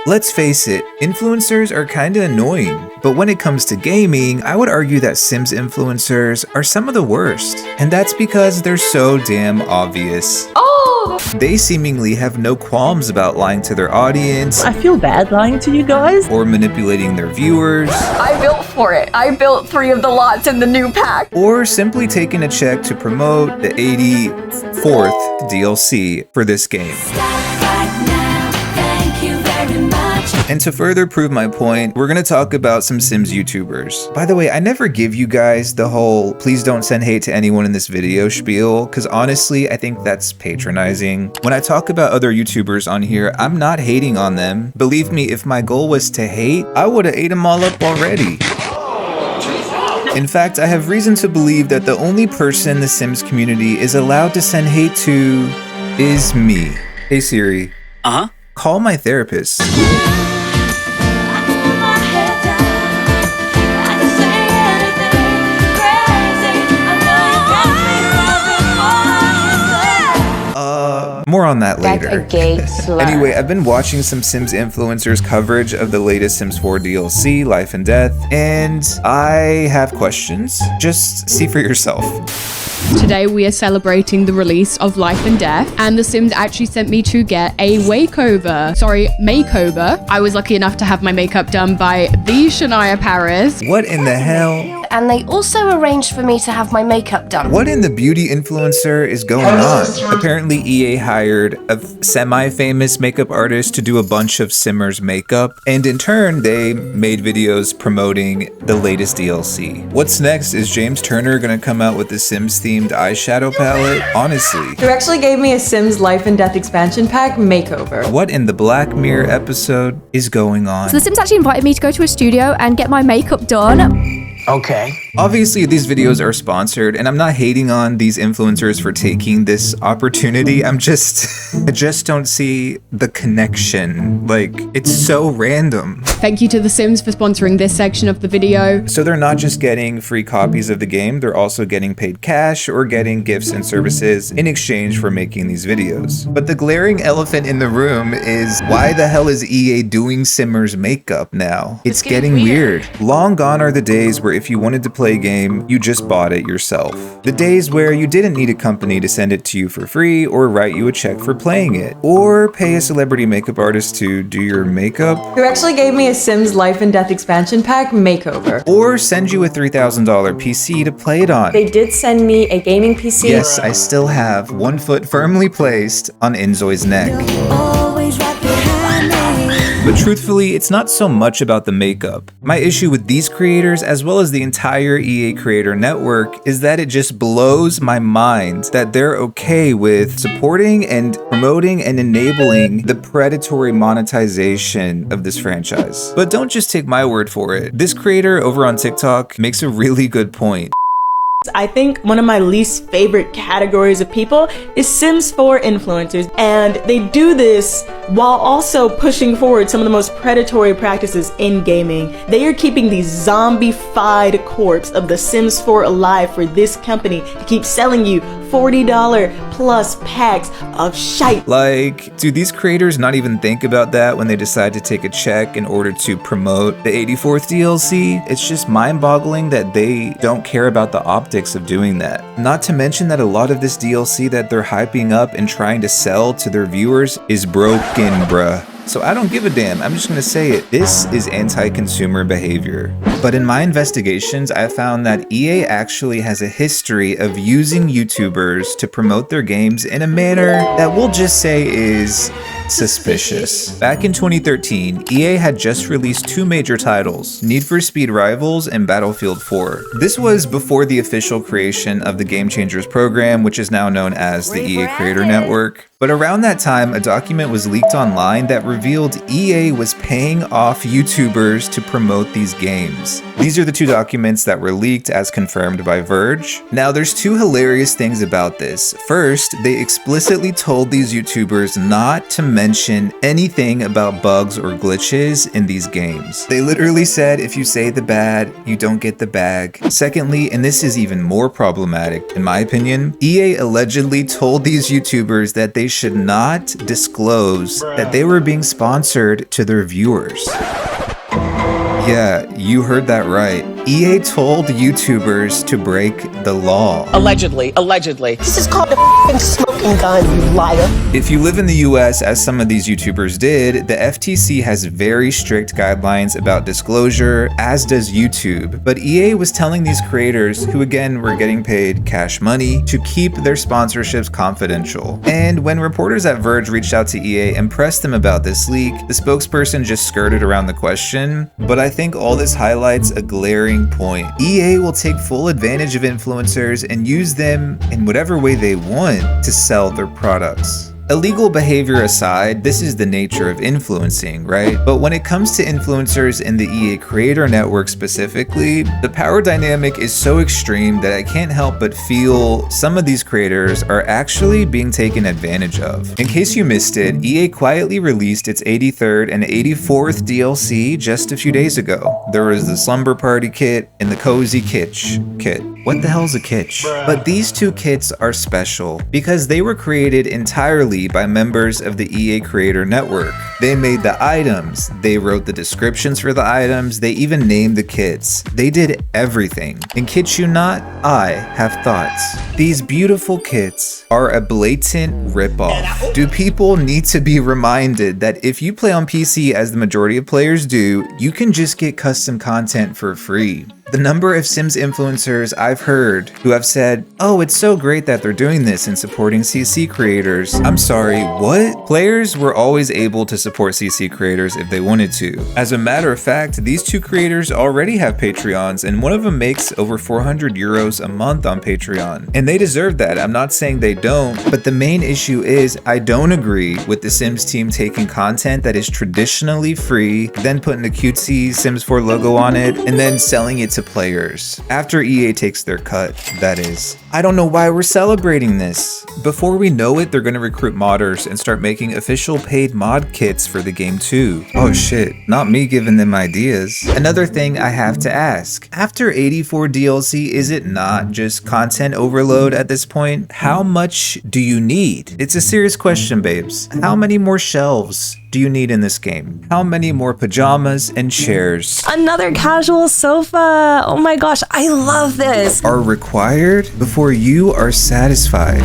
Let's face it, influencers are kinda annoying, but when it comes to gaming, I would argue that Sims influencers are some of the worst. And that's because they're so damn obvious. They seemingly have no qualms about lying to their audience. I feel bad lying to you guys. Or manipulating their viewers. I built for it. I built 3 of the lots in the new pack. Or simply taking a check to promote the 84th DLC for this game. And to further prove my point, we're gonna talk about some Sims YouTubers. By the way, I never give you guys the whole please don't send hate to anyone in this video spiel, because honestly, I think that's patronizing. When I talk about other YouTubers on here, I'm not hating on them. Believe me, if my goal was to hate, I would have ate them all up already. In fact, I have reason to believe that the only person the Sims community is allowed to send hate to is me. Hey Siri. Call my therapist. More on that later. Anyway, I've been watching some Sims influencers coverage of the latest Sims 4 DLC, Life and Death, and I have questions. Just see for yourself. Today we are celebrating the release of Life and Death, and The Sims actually sent me to get a makeover. I was lucky enough to have my makeup done by the Shania Paris. What in the hell? And they also arranged for me to have my makeup done. What in the beauty influencer is going on? Apparently EA hired a semi-famous makeup artist to do a bunch of Simmers makeup, and in turn they made videos promoting the latest DLC. What's next? Is James Turner gonna come out with the Sims themed eyeshadow palette? Honestly. Who actually gave me a Sims Life and Death expansion pack makeover. What in the Black Mirror episode is going on? So The Sims actually invited me to go to a studio and get my makeup done. Okay. Obviously, these videos are sponsored, and I'm not hating on these influencers for taking this opportunity. I just don't see the connection. Like, it's so random. Thank you to The Sims for sponsoring this section of the video. So they're not just getting free copies of the game, they're also getting paid cash or getting gifts and services in exchange for making these videos. But the glaring elephant in the room is, why the hell is EA doing Simmers makeup now? It's getting weird. Long gone are the days where if you wanted to play a game, you just bought it yourself. The days where you didn't need a company to send it to you for free or write you a check for playing it, or pay a celebrity makeup artist to do your makeup. Who actually gave me a Sims Life and Death expansion pack makeover. Or send you a $3,000 PC to play it on. They did send me a gaming PC. Yes, I still have one foot firmly placed on Enzoi's neck. But truthfully, it's not so much about the makeup. My issue with these creators, as well as the entire EA creator network, is that it just blows my mind that they're okay with supporting and promoting and enabling the predatory monetization of this franchise. But don't just take my word for it. This creator over on TikTok makes a really good point. I think one of my least favorite categories of people is Sims 4 influencers, and they do this while also pushing forward some of the most predatory practices in gaming. They are keeping the zombie-fied corpse of the Sims 4 alive for this company to keep selling you $40 plus packs of shite. Like, do these creators not even think about that when they decide to take a check in order to promote the 84th DLC? It's just mind-boggling that they don't care about the optics of doing that. Not to mention that a lot of this DLC that they're hyping up and trying to sell to their viewers is broken, bruh. So I don't give a damn, I'm just gonna say it. This is anti-consumer behavior. But in my investigations, I found that EA actually has a history of using YouTubers to promote their games in a manner that we'll just say is suspicious. Back in 2013, EA had just released 2 major titles, Need for Speed Rivals and Battlefield 4. This was before the official creation of the Game Changers program, which is now known as the EA Creator Network. But around that time, a document was leaked online that revealed EA was paying off YouTubers to promote these games. These are the 2 documents that were leaked as confirmed by Verge. Now, there's 2 hilarious things about this. First, they explicitly told these YouTubers not to mention anything about bugs or glitches in these games. They literally said, if you say the bad, you don't get the bag. Secondly, and this is even more problematic in my opinion, EA allegedly told these YouTubers that they should not disclose that they were being sponsored to their viewers. Yeah, you heard that right. EA told YouTubers to break the law. Allegedly. This is called a f***ing smoking gun, you liar. If you live in the US, as some of these YouTubers did, the FTC has very strict guidelines about disclosure, as does YouTube. But EA was telling these creators, who again were getting paid cash money, to keep their sponsorships confidential. And when reporters at Verge reached out to EA and pressed them about this leak, the spokesperson just skirted around the question. But I think all this highlights a glaring point. EA will take full advantage of influencers and use them in whatever way they want to sell their products. Illegal behavior aside, this is the nature of influencing, right? But when it comes to influencers in the EA Creator Network specifically, the power dynamic is so extreme that I can't help but feel some of these creators are actually being taken advantage of. In case you missed it, EA quietly released its 83rd and 84th DLC just a few days ago. There was the Slumber Party kit and the Cozy Kitsch kit. What the hell's a kitsch? But these two kits are special because they were created entirely by members of the EA Creator Network. They made the items, they wrote the descriptions for the items, they even named the kits. They did everything. And kid you not, I have thoughts. These beautiful kits are a blatant ripoff. Do people need to be reminded that if you play on PC as the majority of players do, you can just get custom content for free? The number of Sims influencers I've heard who have said, oh, it's so great that they're doing this and supporting CC creators. I'm sorry, what? Players were always able to support CC creators if they wanted to. As a matter of fact, these two creators already have Patreons, and one of them makes over 400 euros a month on Patreon. And they deserve that. I'm not saying they don't, but the main issue is I don't agree with the Sims team taking content that is traditionally free, then putting a cutesy Sims 4 logo on it, and then selling it to players. After EA takes their cut, that is. I don't know why we're celebrating this. Before we know it, they're gonna recruit modders and start making official paid mod kits for the game too. Oh shit, not me giving them ideas. Another thing I have to ask, after 84 DLC, is it not just content overload at this point? How much do you need? It's a serious question, babes. How many more shelves do you need in this game? How many more pajamas and chairs Another casual sofa. Oh my gosh, I love this. are required before you are satisfied?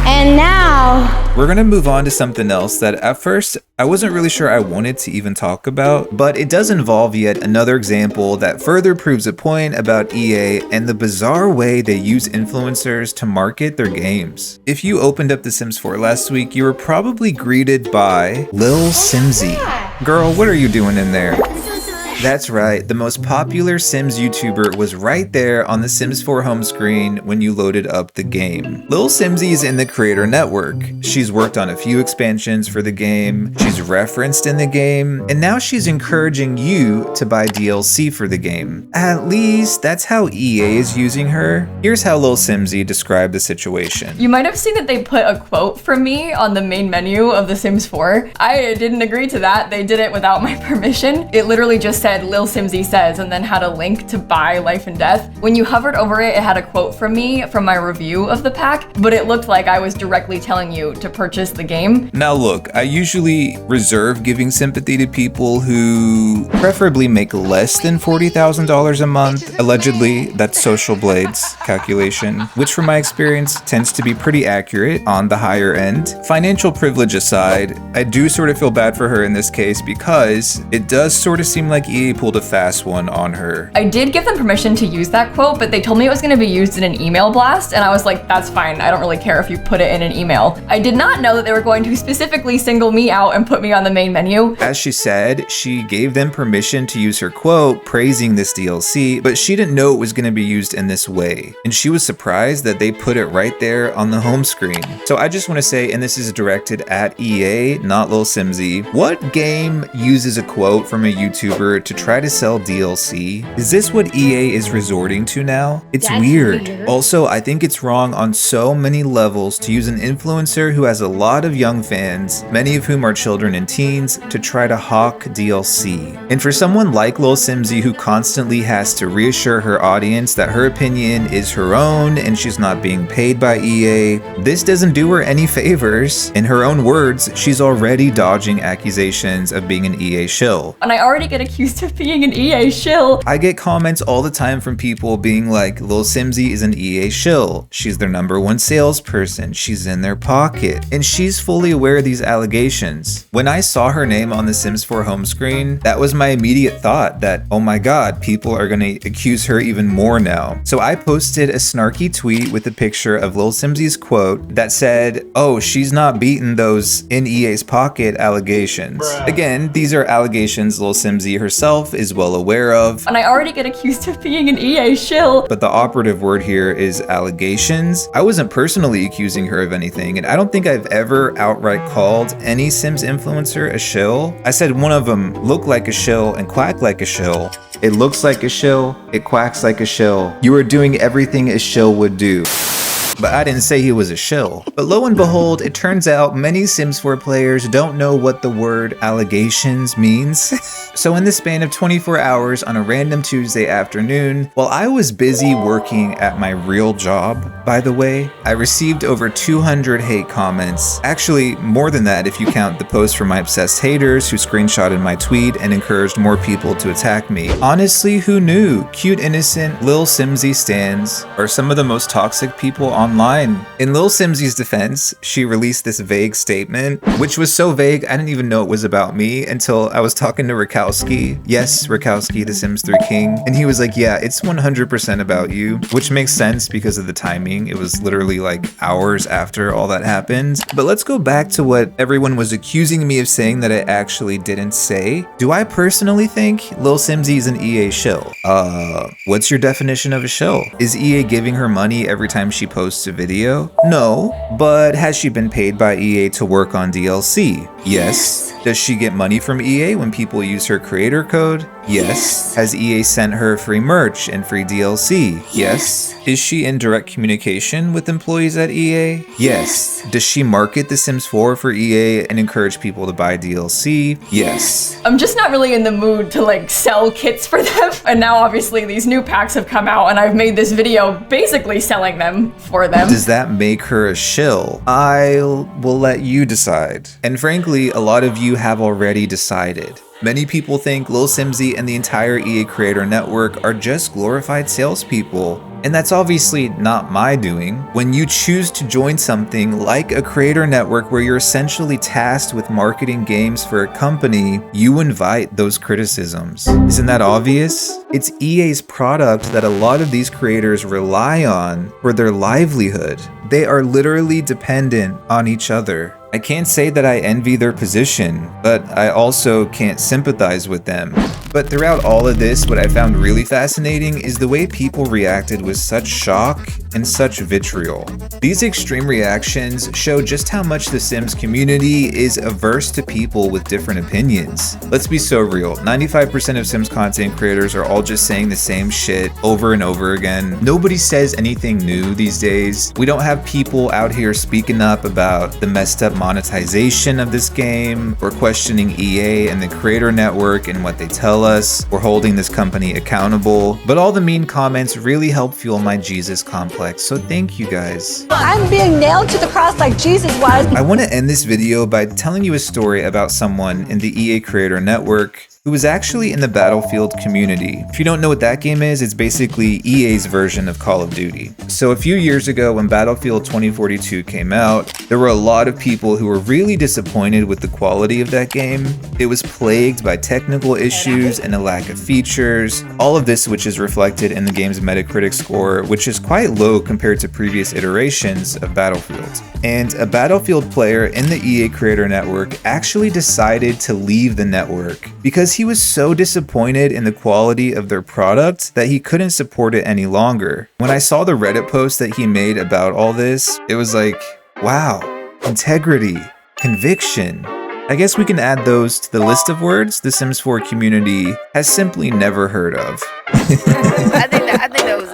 And now, We're gonna move on to something else that at first I wasn't really sure I wanted to even talk about, but it does involve yet another example that further proves a point about EA and the bizarre way they use influencers to market their games. If you opened up The Sims 4 last week, you were probably greeted by Lil Simsy. Girl, what are you doing in there? That's right, the most popular Sims YouTuber was right there on the Sims 4 home screen when you loaded up the game. Lil Simsy is in the Creator Network. She's worked on a few expansions for the game, she's referenced in the game, and now she's encouraging you to buy DLC for the game. At least, that's how EA is using her. Here's how Lil Simsy described the situation. You might have seen that they put a quote from me on the main menu of The Sims 4. I didn't agree to that. They did it without my permission. It literally just said Lil Simsy says and then had a link to buy Life and Death. When you hovered over it, it had a quote from me from my review of the pack, but it looked like I was directly telling you to purchase the game. Now look, I usually reserve giving sympathy to people who preferably make less than $40,000 a month. Allegedly, that's Social Blade's calculation, which from my experience tends to be pretty accurate on the higher end. Financial privilege aside, I do sort of feel bad for her in this case because it does sort of seem like EA pulled a fast one on her. I did give them permission to use that quote, but they told me it was going to be used in an email blast, and I was like, that's fine. I don't really care if you put it in an email. I did not know that they were going to specifically single me out and put me on the main menu. As she said, she gave them permission to use her quote praising this DLC, but she didn't know it was going to be used in this way. And she was surprised that they put it right there on the home screen. So I just want to say, and this is directed at EA, not Lil Simsy, what game uses a quote from a YouTuber to try to sell DLC? Is this what EA is resorting to now? It's weird. Also, I think it's wrong on so many levels to use an influencer who has a lot of young fans, many of whom are children and teens, to try to hawk DLC. And for someone like Lil Simsy who constantly has to reassure her audience that her opinion is her own and she's not being paid by EA, this doesn't do her any favors. In her own words, she's already dodging accusations of being an EA shill. And I already get accused of being an EA shill. I get comments all the time from people being like, Lil Simsy is an EA shill. She's their #1 salesperson. She's in their pocket. And she's fully aware of these allegations. When I saw her name on the Sims 4 home screen, that was my immediate thought that, oh my god, people are gonna accuse her even more now. So I posted a snarky tweet with a picture of Lil Simsy's quote that said, oh, she's not beating those in EA's pocket allegations. Again, these are allegations Lil Simsy herself is well aware of. And I already get accused of being an EA shill. But the operative word here is allegations. I wasn't personally accusing her of anything, and I don't think I've ever outright called any Sims influencer a shill. I said one of them looked like a shill and quacked like a shill. It looks like a shill, it quacks like a shill. You are doing everything a shill would do. But I didn't say he was a shill. But lo and behold, it turns out many Sims 4 players don't know what the word allegations means. So in the span of 24 hours on a random Tuesday afternoon, while I was busy working at my real job, by the way, I received over 200 hate comments. Actually, more than that if you count the posts from my obsessed haters who screenshotted my tweet and encouraged more people to attack me. Honestly, who knew? Cute, innocent Lil Simsy stans are some of the most toxic people online. In Lil Simsy's defense, she released this vague statement, which was so vague I didn't even know it was about me until I was talking to Rakowski. Yes, Rakowski, the Sims 3 king. And he was like, yeah, it's 100% about you, which makes sense because of the timing. It was literally like hours after all that happened. But let's go back to what everyone was accusing me of saying that I actually didn't say. Do I personally think Lil Simsy is an EA shill? What's your definition of a shill? Is EA giving her money every time she posts a video? No, but has she been paid by EA to work on DLC? Yes. Does she get money from EA when people use her creator code? Yes. Has EA sent her free merch and free DLC? Yes. Is she in direct communication with employees at EA? Yes. Does she market The Sims 4 for EA and encourage people to buy DLC? Yes. I'm just not really in the mood to like sell kits for them. And now obviously these new packs have come out and I've made this video basically selling them for them. Does that make her a shill? I will let you decide. And frankly, a lot of you have already decided. Many people think Lil Simsy and the entire EA creator network are just glorified salespeople. And that's obviously not my doing. When you choose to join something like a creator network where you're essentially tasked with marketing games for a company, you invite those criticisms. Isn't that obvious? It's EA's product that a lot of these creators rely on for their livelihood. They are literally dependent on each other. I can't say that I envy their position, but I also can't sympathize with them. But throughout all of this, what I found really fascinating is the way people reacted with such shock and such vitriol. These extreme reactions show just how much the Sims community is averse to people with different opinions. Let's be so real, 95% of Sims content creators are all just saying the same shit over and over again. Nobody says anything new these days. We don't have people out here speaking up about the messed up monetization of this game. We're questioning EA and the creator network and what they tell us. We're holding this company accountable. But all the mean comments really help fuel my Jesus complex, so thank you guys. I'm being nailed to the cross like Jesus was. I want to end this video by telling you a story about someone in the EA creator network who was actually in the Battlefield community. If you don't know what that game is, it's basically EA's version of Call of Duty. So a few years ago when Battlefield 2042 came out, there were a lot of people who were really disappointed with the quality of that game. It was plagued by technical issues and a lack of features, all of this which is reflected in the game's Metacritic score, which is quite low compared to previous iterations of Battlefield. And a Battlefield player in the EA creator network actually decided to leave the network because he was so disappointed in the quality of their product that he couldn't support it any longer. When I saw the Reddit post that he made about all this, it was like, wow, integrity, conviction. I guess we can add those to the list of words the Sims 4 community has simply never heard of. I think that was